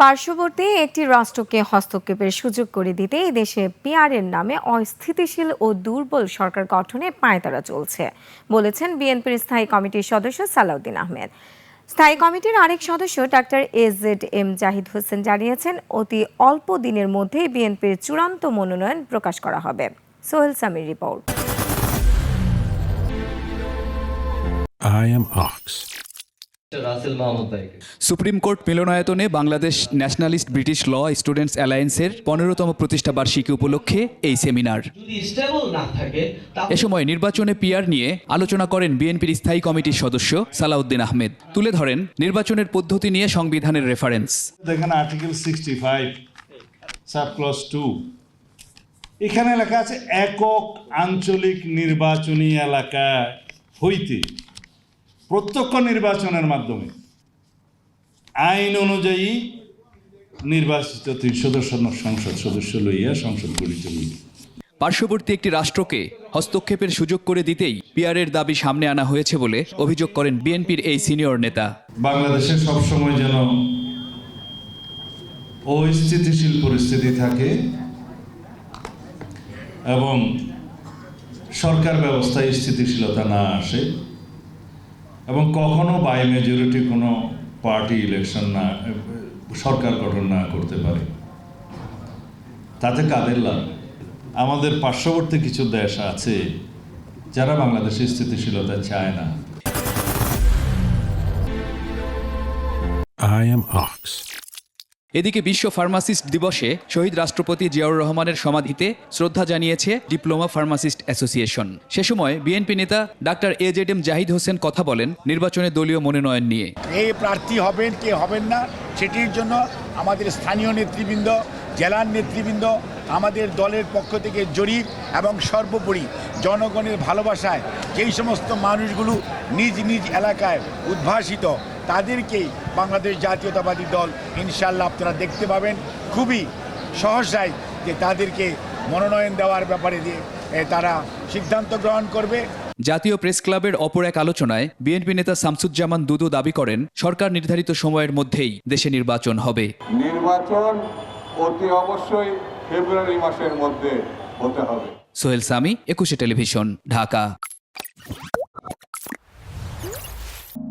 পার্শ্ববর্তী একটি রাষ্ট্রকে হস্তক্ষেপের সুযোগ করে দিতে এই দেশে পিআরের নামে অস্থিতিশীল ও দুর্বল সরকার গঠনে পায়তারা চলছে বলেছেন বিএনপির স্থায়ী কমিটির সদস্য সালাউদ্দিন আহমেদ। স্থায়ী কমিটির আরেক সদস্য ডাক্তার এজেড জাহিদ হোসেন জানিয়েছেন অতি অল্প দিনের মধ্যেই বিএনপির চূড়ান্ত মনোনয়ন প্রকাশ করা হবে। Sohel Samir report. I am Ox. Supreme court মিলনায়তনে Bangladesh nationalist British law students অ্যালায়েন্সের 15তম প্রতিষ্ঠা বার্ষিকী উপলক্ষে এই সেমিনার। এ সময় নির্বাচনে পিআর নিয়ে আলোচনা করেন বিএনপির স্থায়ী কমিটির সদস্য সালাউদ্দিন আহমেদ। তুলে ধরেন নির্বাচনের পদ্ধতি নিয়ে সংবিধানের রেফারেন্স। দেখেন আর্টিকেল 65 সাব ক্লজ 2, এখানে লেখা আছে একক আঞ্চলিক নির্বাচনী এলাকা হইতে প্রত্যক্ষ নির্বাচনের মাধ্যমে আইন অনুযায়ী নির্বাচিত 3 সদস্য সংসদ সদস্য লইয়া সংসদ গঠিত হইবে। পার্শ্ববর্তী একটি রাষ্ট্রকে হস্তক্ষেপের সুযোগ করে দিতেই পিআরের দাবি সামনে আনা হয়েছে বলে অভিযোগ করেন বিএনপির এই সিনিয়র নেতা। বাংলাদেশে সবসময় যেন অস্থিতিশীল পরিস্থিতি থাকে এবং সরকার ব্যবস্থায় স্থিতিশীলতা না আসে এবং কখনো বাই মেজরিটি কোনো পার্টি ইলেকশন না সরকার গঠন না করতে পারে, তাতে কাদের লাভ? আমাদের পার্শ্ববর্তী কিছু দেশ আছে যারা বাংলাদেশের স্থিতিশীলতা চায় না। I am Ox. এদিকে বিশ্ব ফার্মাসিস্ট দিবসে শহীদ রাষ্ট্রপতি জিয়াউর রহমানের সমাধিতে শ্রদ্ধা জানিয়েছে ডিপ্লোমা ফার্মাসিস্ট অ্যাসোসিয়েশন। সে সময় বিএনপি নেতা ডাক্তার এজেড জাহিদ হোসেন কথা বলেন নির্বাচনে দলীয় মনোনয়ন নিয়ে। কে প্রার্থী হবেন কে হবেন না সেটির জন্য আমাদের স্থানীয় নেতৃবৃন্দ, জেলার নেতৃবৃন্দ, আমাদের দলের পক্ষ থেকে জরিপ এবং সর্বোপরি জনগণের ভালোবাসায় যেই সমস্ত মানুষগুলো নিজ নিজ এলাকায় উদ্ভাসিত তাদেরকেই বাংলাদেশ জাতীয়তাবাদী দল ইনশাআল্লাহ আপনারা দেখতে পাবেন খুবই সহসায় যে তাদেরকে মনোনয়ন দেওয়ার ব্যাপারে দিয়ে তারা সিদ্ধান্ত গ্রহণ করবে। জাতীয় প্রেস ক্লাবের অপর এক আলোচনায় বিএনপি নেতা শামসুজ্জামান দুদু দাবি করেন সরকার নির্ধারিত সময়ের মধ্যেই দেশে নির্বাচন হবে। নির্বাচন অতি অবশ্যই ফেব্রুয়ারি মাসের মধ্যে হতে হবে। সোহেল সামি, 21 টেলিভিশন, ঢাকা।